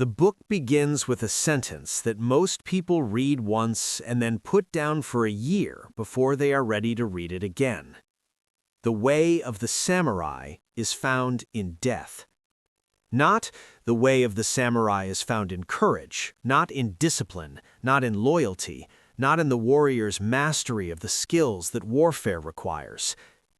The book begins with a sentence that most people read once and then put down for a year before they are ready to read it again. The way of the samurai is found in death. Not the way of the samurai is found in courage, not in discipline, not in loyalty, not in the warrior's mastery of the skills that warfare requires.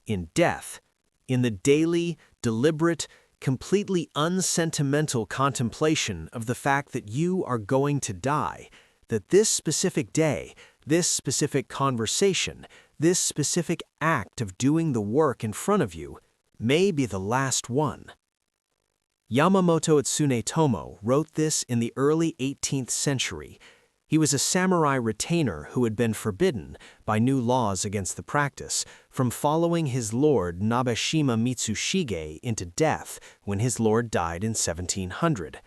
In death, in the daily, deliberate, completely unsentimental contemplation of the fact that you are going to die, that this specific day, this specific conversation, this specific act of doing the work in front of you may be the last one. Yamamoto Tsunetomo wrote this in the early 18th century. He was a samurai retainer who had been forbidden, by new laws against the practice, from following his lord Nabeshima Mitsushige into death when his lord died in 1700.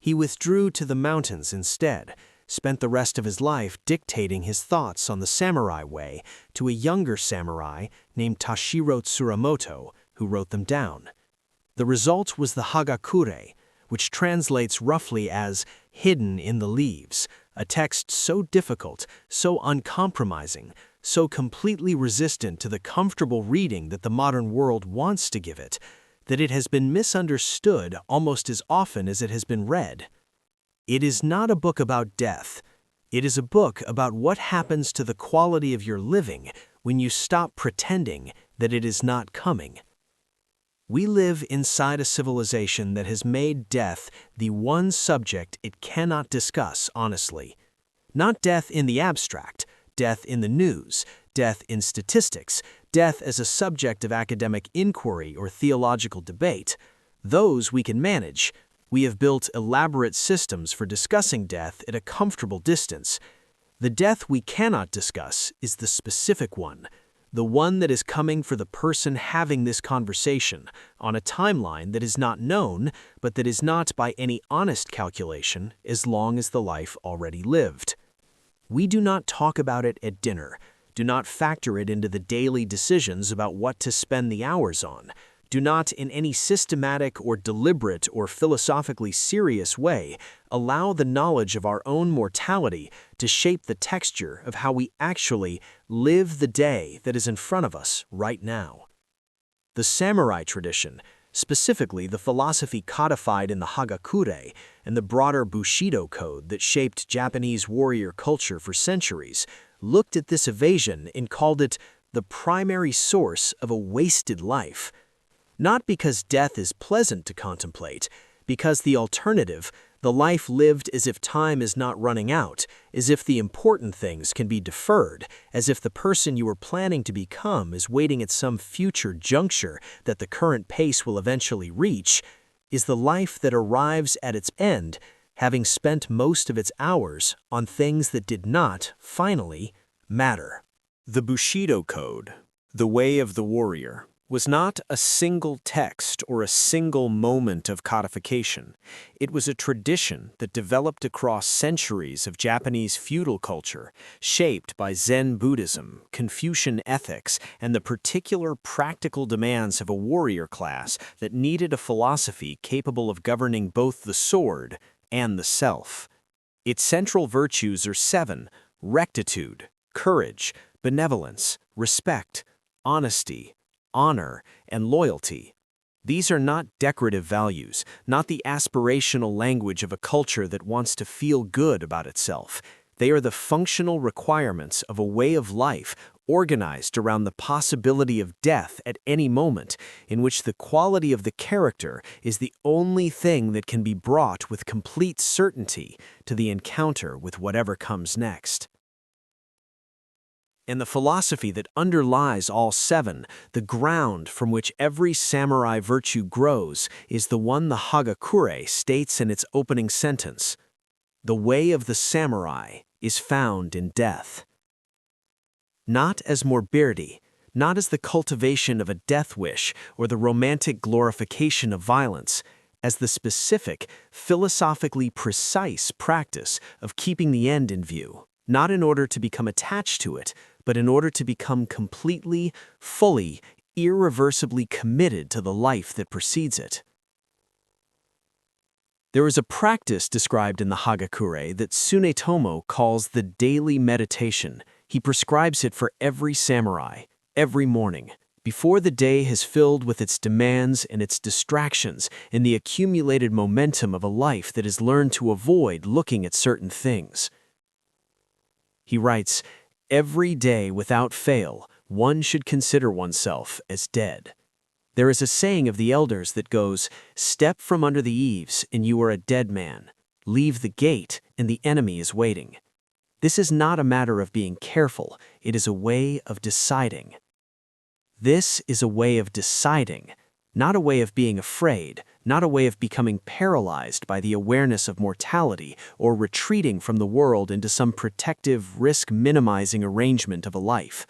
He withdrew to the mountains instead, spent the rest of his life dictating his thoughts on the samurai way to a younger samurai named Tashiro Tsurumoto, who wrote them down. The result was the Hagakure, which translates roughly as hidden in the leaves, a text so difficult, so uncompromising, so completely resistant to the comfortable reading that the modern world wants to give it, that it has been misunderstood almost as often as it has been read. It is not a book about death. It is a book about what happens to the quality of your living when you stop pretending that it is not coming. We live inside a civilization that has made death the one subject it cannot discuss honestly. Not death in the abstract, death in the news, death in statistics, death as a subject of academic inquiry or theological debate. Those we can manage. We have built elaborate systems for discussing death at a comfortable distance. The death we cannot discuss is the specific one. The one that is coming for the person having this conversation, on a timeline that is not known, but that is not by any honest calculation as long as the life already lived. We do not talk about it at dinner, do not factor it into the daily decisions about what to spend the hours on, do not in any systematic or deliberate or philosophically serious way allow the knowledge of our own mortality to shape the texture of how we actually live the day that is in front of us right now. The samurai tradition, specifically the philosophy codified in the Hagakure and the broader Bushido code that shaped Japanese warrior culture for centuries, looked at this evasion and called it the primary source of a wasted life. Not because death is pleasant to contemplate, because the alternative, the life lived as if time is not running out, as if the important things can be deferred, as if the person you are planning to become is waiting at some future juncture that the current pace will eventually reach, is the life that arrives at its end, having spent most of its hours on things that did not, finally, matter. The Bushido Code, the way of the warrior, was not a single text or a single moment of codification. It was a tradition that developed across centuries of Japanese feudal culture, shaped by Zen Buddhism, Confucian ethics, and the particular practical demands of a warrior class that needed a philosophy capable of governing both the sword and the self. Its central virtues are 7: rectitude, courage, benevolence, respect, honesty, honor, and loyalty. These are not decorative values, not the aspirational language of a culture that wants to feel good about itself. They are the functional requirements of a way of life organized around the possibility of death at any moment, in which the quality of the character is the only thing that can be brought with complete certainty to the encounter with whatever comes next. And the philosophy that underlies all 7, the ground from which every samurai virtue grows, is the one the Hagakure states in its opening sentence: "The way of the samurai is found in death." Not as morbidity, not as the cultivation of a death wish or the romantic glorification of violence, as the specific, philosophically precise practice of keeping the end in view, not in order to become attached to it, but in order to become completely, fully, irreversibly committed to the life that precedes it. There is a practice described in the Hagakure that Tsunetomo calls the daily meditation. He prescribes it for every samurai, every morning, before the day has filled with its demands and its distractions and the accumulated momentum of a life that has learned to avoid looking at certain things. He writes, "Every day without fail, one should consider oneself as dead." There is a saying of the elders that goes, "Step from under the eaves and you are a dead man. Leave the gate and the enemy is waiting." This is not a matter of being careful, it is a way of deciding. This is a way of deciding, not a way of being afraid, not a way of becoming paralyzed by the awareness of mortality or retreating from the world into some protective, risk-minimizing arrangement of a life.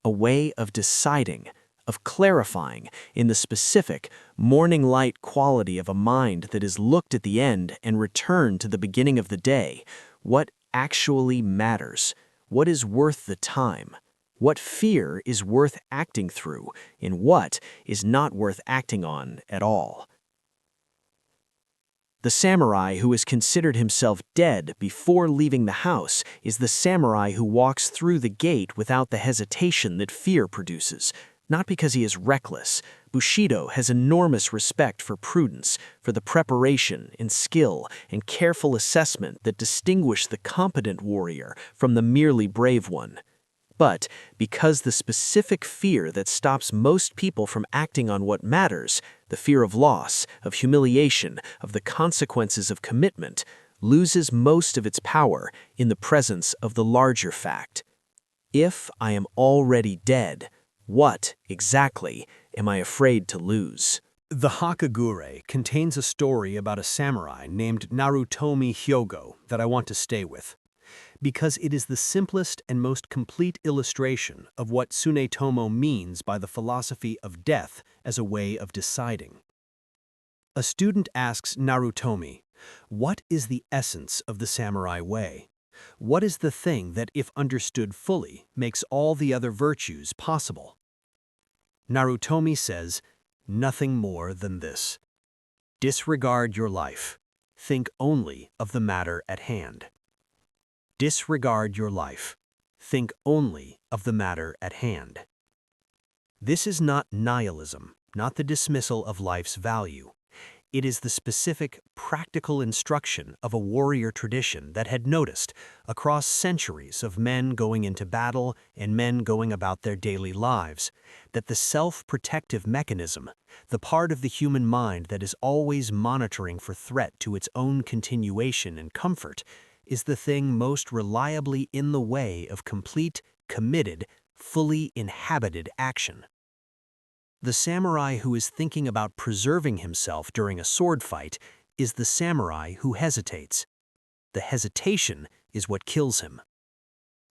A way of deciding, of clarifying in the specific, morning light quality of a mind that has looked at the end and returned to the beginning of the day. What actually matters? What is worth the time? What fear is worth acting through, and what is not worth acting on at all? The samurai who has considered himself dead before leaving the house is the samurai who walks through the gate without the hesitation that fear produces. Not because he is reckless. Bushido has enormous respect for prudence, for the preparation and skill and careful assessment that distinguish the competent warrior from the merely brave one. But because the specific fear that stops most people from acting on what matters, the fear of loss, of humiliation, of the consequences of commitment, loses most of its power in the presence of the larger fact. If I am already dead, what, exactly, am I afraid to lose? The Hagakure contains a story about a samurai named Narutoi Hyogo that I want to stay with, because it is the simplest and most complete illustration of what Tsunetomo means by the philosophy of death as a way of deciding. A student asks Narutoi, "What is the essence of the samurai way? What is the thing that, if understood fully, makes all the other virtues possible?" Narutoi says, "Nothing more than this. Disregard your life. Think only of the matter at hand. Disregard your life. Think only of the matter at hand." This is not nihilism, not the dismissal of life's value. It is the specific, practical instruction of a warrior tradition that had noticed, across centuries of men going into battle and men going about their daily lives, that the self-protective mechanism, the part of the human mind that is always monitoring for threat to its own continuation and comfort, is the thing most reliably in the way of complete, committed, fully inhabited action. The samurai who is thinking about preserving himself during a sword fight is the samurai who hesitates. The hesitation is what kills him.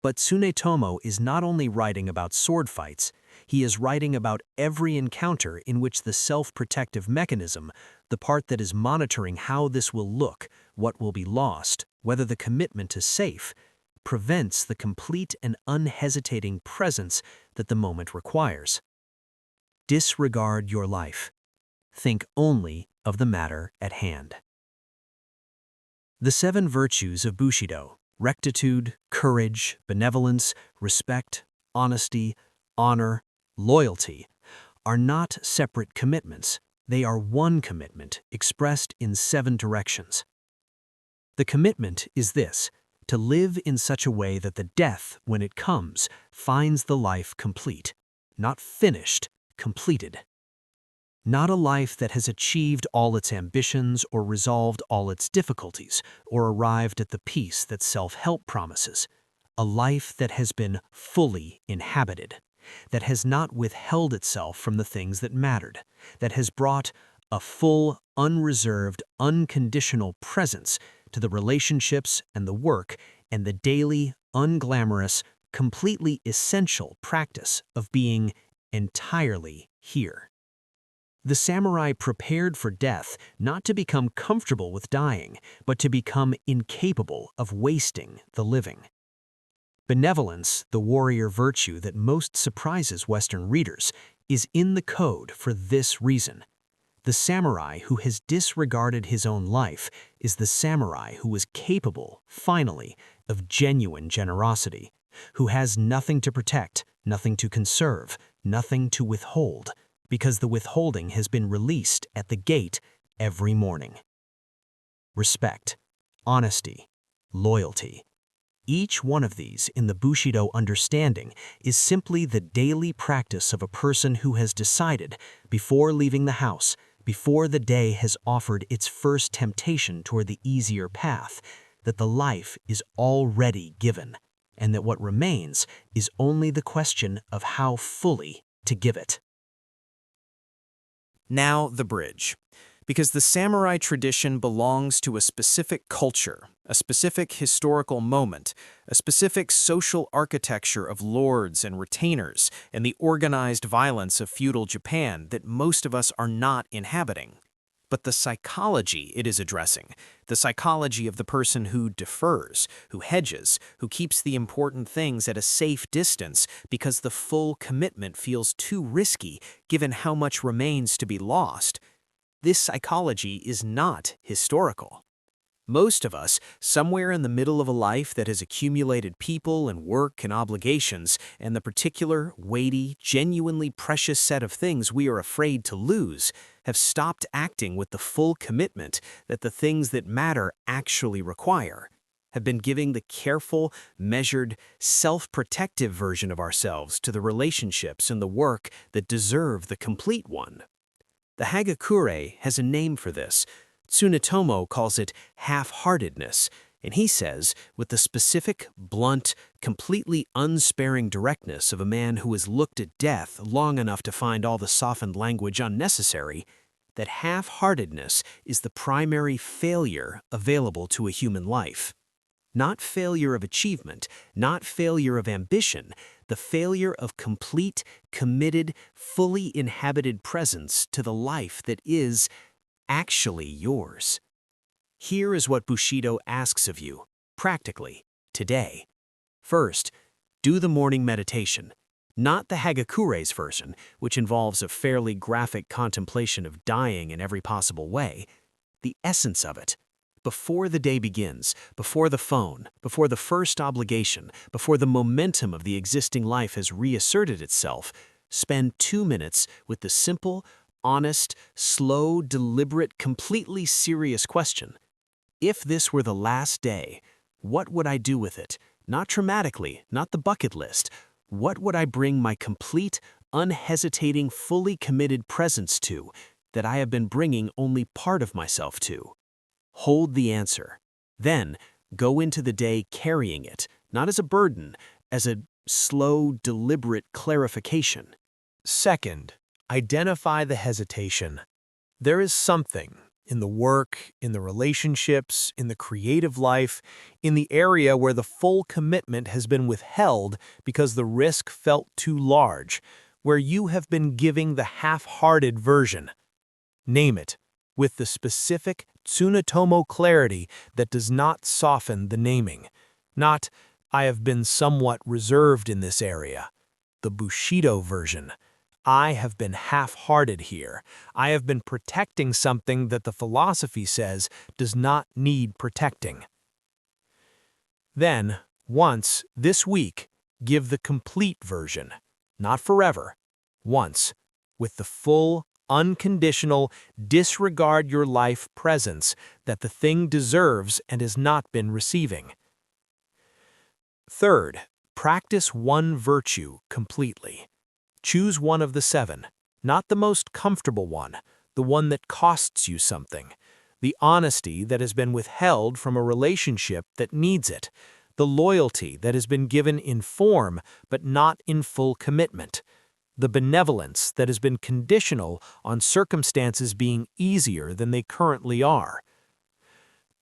But Tsunetomo is not only writing about sword fights, he is writing about every encounter in which the self-protective mechanism, the part that is monitoring how this will look, what will be lost, whether the commitment is safe, prevents the complete and unhesitating presence that the moment requires. Disregard your life. Think only of the matter at hand. The 7 virtues of Bushido, rectitude, courage, benevolence, respect, honesty, honor, loyalty, are not separate commitments. They are one commitment expressed in 7 directions. The commitment is this: to live in such a way that the death, when it comes, finds the life complete, not finished, completed. Not a life that has achieved all its ambitions or resolved all its difficulties or arrived at the peace that self-help promises. A life that has been fully inhabited, that has not withheld itself from the things that mattered, that has brought a full, unreserved, unconditional presence to the relationships and the work and the daily, unglamorous, completely essential practice of being entirely here. The samurai prepared for death not to become comfortable with dying, but to become incapable of wasting the living. Benevolence, the warrior virtue that most surprises Western readers, is in the code for this reason. The samurai who has disregarded his own life is the samurai who is capable, finally, of genuine generosity, who has nothing to protect, nothing to conserve, nothing to withhold, because the withholding has been released at the gate every morning. Respect, honesty, loyalty. Each one of these in the Bushido understanding is simply the daily practice of a person who has decided, before leaving the house, before the day has offered its first temptation toward the easier path, that the life is already given, and that what remains is only the question of how fully to give it. Now the bridge. Because the samurai tradition belongs to a specific culture, a specific historical moment, a specific social architecture of lords and retainers, and the organized violence of feudal Japan that most of us are not inhabiting. But the psychology it is addressing, the psychology of the person who defers, who hedges, who keeps the important things at a safe distance because the full commitment feels too risky given how much remains to be lost, this psychology is not historical. Most of us, somewhere in the middle of a life that has accumulated people and work and obligations, and the particular, weighty, genuinely precious set of things we are afraid to lose, have stopped acting with the full commitment that the things that matter actually require, have been giving the careful, measured, self-protective version of ourselves to the relationships and the work that deserve the complete one. The Hagakure has a name for this. Tsunetomo calls it half-heartedness, and he says, with the specific, blunt, completely unsparing directness of a man who has looked at death long enough to find all the softened language unnecessary, that half-heartedness is the primary failure available to a human life. Not failure of achievement, not failure of ambition, the failure of complete, committed, fully inhabited presence to the life that is actually yours. Here is what Bushido asks of you, practically, today. First, do the morning meditation. Not the Hagakure's version, which involves a fairly graphic contemplation of dying in every possible way. The essence of it. Before the day begins, before the phone, before the first obligation, before the momentum of the existing life has reasserted itself, spend 2 minutes with the simple, honest, slow, deliberate, completely serious question. If this were the last day, what would I do with it? Not traumatically, not the bucket list. What would I bring my complete, unhesitating, fully committed presence to that I have been bringing only part of myself to? Hold the answer. Then, go into the day carrying it, not as a burden, as a slow, deliberate clarification. Second, identify the hesitation. There is something in the work, in the relationships, in the creative life, in the area where the full commitment has been withheld because the risk felt too large, where you have been giving the half-hearted version. Name it, with the specific Tsunetomo clarity that does not soften the naming. Not, I have been somewhat reserved in this area. The Bushido version. I have been half-hearted here. I have been protecting something that the philosophy says does not need protecting. Then, once, this week, give the complete version. Not forever. Once, with the full, unconditional, disregard your life presence that the thing deserves and has not been receiving. Third, practice one virtue completely. Choose one of the 7, not the most comfortable one, the one that costs you something, the honesty that has been withheld from a relationship that needs it, the loyalty that has been given in form but not in full commitment, the benevolence that has been conditional on circumstances being easier than they currently are.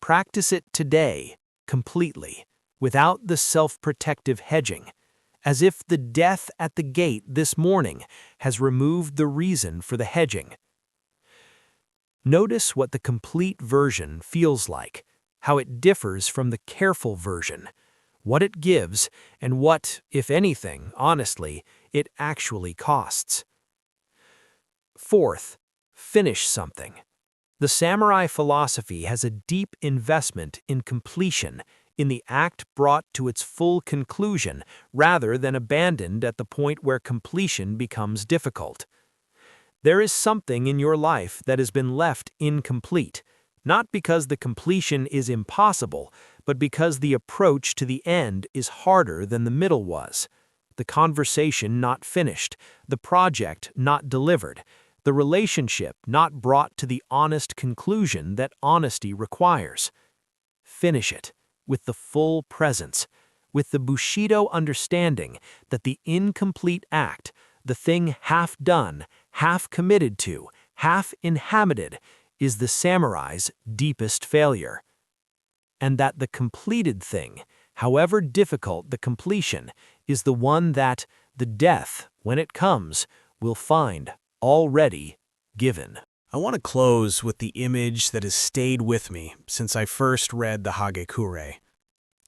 Practice it today, completely, without the self-protective hedging, as if the death at the gate this morning has removed the reason for the hedging. Notice what the complete version feels like, how it differs from the careful version, what it gives, and what, if anything, honestly, it actually costs. Fourth, finish something. The samurai philosophy has a deep investment in completion, in the act brought to its full conclusion, rather than abandoned at the point where completion becomes difficult. There is something in your life that has been left incomplete, not because the completion is impossible, but because the approach to the end is harder than the middle was. The conversation not finished, the project not delivered, the relationship not brought to the honest conclusion that honesty requires. Finish it with the full presence, with the Bushido understanding that the incomplete act, the thing half done, half committed to, half inhabited, is the samurai's deepest failure. And that the completed thing, however difficult the completion, is the one that the death, when it comes, will find already given. I want to close with the image that has stayed with me since I first read the Hagakure.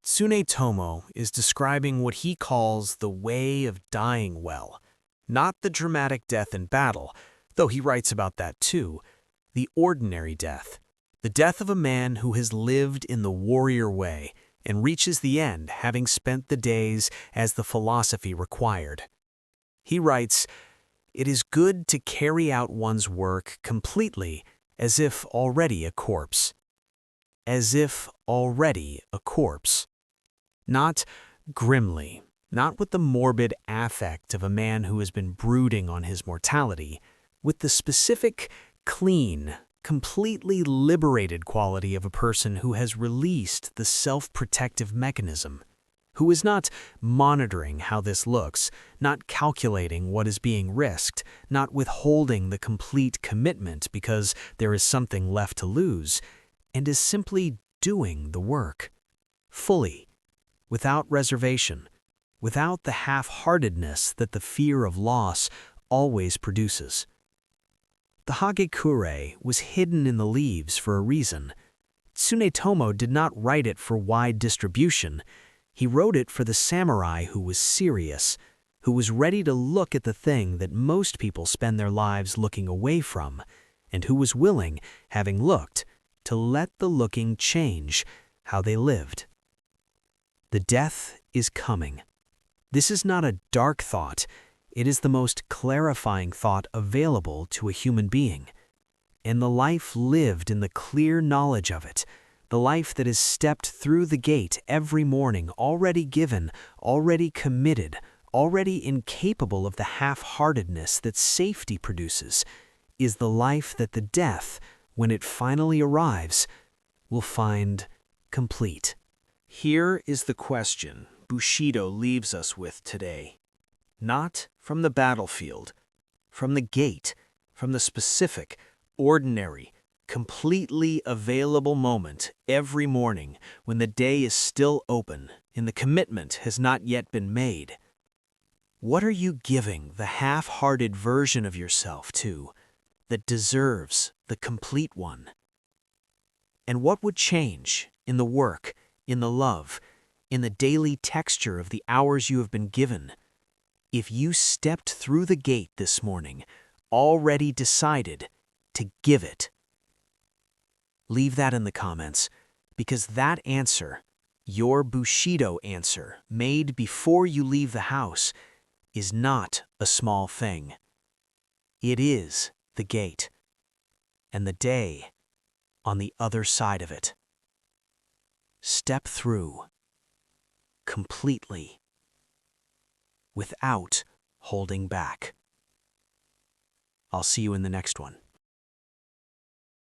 Tsunetomo is describing what he calls the way of dying well, not the dramatic death in battle, though he writes about that too, the ordinary death, the death of a man who has lived in the warrior way and reaches the end having spent the days as the philosophy required. He writes, "It is good to carry out one's work completely as if already a corpse." As if already a corpse. Not grimly, not with the morbid affect of a man who has been brooding on his mortality, with the specific, clean, completely liberated quality of a person who has released the self-protective mechanism, who is not monitoring how this looks, not calculating what is being risked, not withholding the complete commitment because there is something left to lose, and is simply doing the work, fully, without reservation, without the half-heartedness that the fear of loss always produces. The Hagakure was hidden in the leaves for a reason. Tsunetomo did not write it for wide distribution. He wrote it for the samurai who was serious, who was ready to look at the thing that most people spend their lives looking away from, and who was willing, having looked, to let the looking change how they lived. The death is coming. This is not a dark thought. It is the most clarifying thought available to a human being. And the life lived in the clear knowledge of it, the life that is stepped through the gate every morning, already given, already committed, already incapable of the half-heartedness that safety produces, is the life that the death, when it finally arrives, will find complete. Here is the question Bushido leaves us with today. Not from the battlefield, from the gate, from the specific, ordinary, completely available moment every morning when the day is still open and the commitment has not yet been made. What are you giving the half-hearted version of yourself to that deserves the complete one? And what would change in the work, in the love, in the daily texture of the hours you have been given, if you stepped through the gate this morning, already decided to give it? Leave that in the comments, because that answer, your Bushido answer, made before you leave the house, is not a small thing. It is the gate, and the day on the other side of it. Step through, completely, without holding back. I'll see you in the next one.